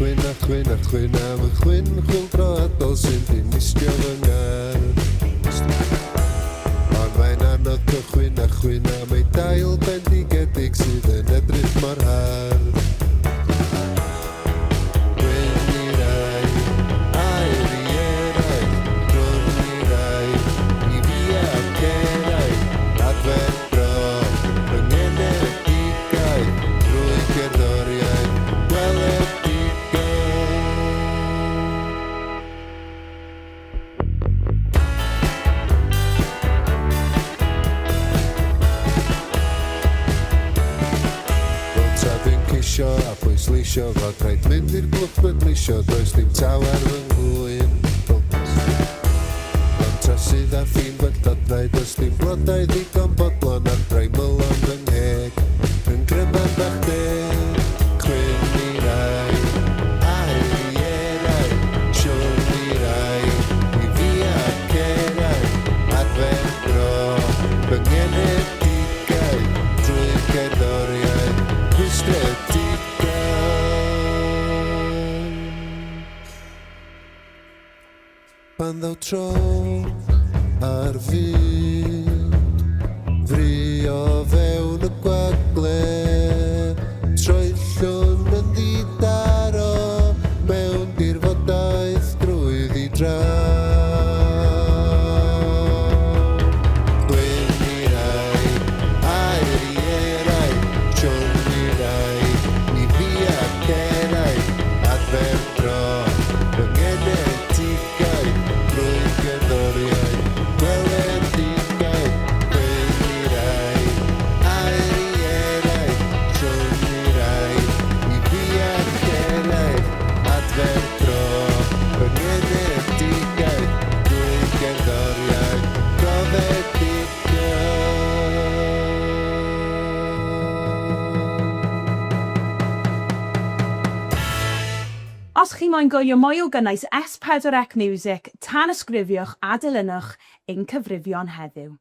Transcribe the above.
Chwyn am y Chwyn Chwyldroadol sy'n dinistio fy ngar. Ond mae'n anodd cychwyn am ei dail bendigedig sydd yn edrych mor hard. A pwysleisio fod rhaid mynd i'r glwb bydleisio, does dim tawer fy nghlwyn. Ond tra sydd ar ffin bydlodau, does dim blodau ddigon bodlon ar braimylon fy ngheg. Yn gryfan bach deg, Chwyn i rai, air i erau, siwn i rai, i fi ac erau, adfer bro, fy ngenedigau, drwy gerddoriaeth, hwystredig. Pan ddaw tro ar fyd, frio fewn y gwagle, troellwn yn ddidaro, mewn dirfodaeth drwydd i draw. Chwyn i rai, air i erau, siwn i rai, i fi ac erau, adfer dro, fy ngenedigau, drwy gerddoriaeth, gweledigau, Chwyn i rai, air i erau, siwn i rai, i fi ac erau, adfer dro, fy ngenedigau, drwy gerddoriaeth, gweledigau. Os chi moyn gwylio mwy o gynnwys S4C Miwsig, tan ysgrifiwch a dilynwch ein cyfrifion heddiw.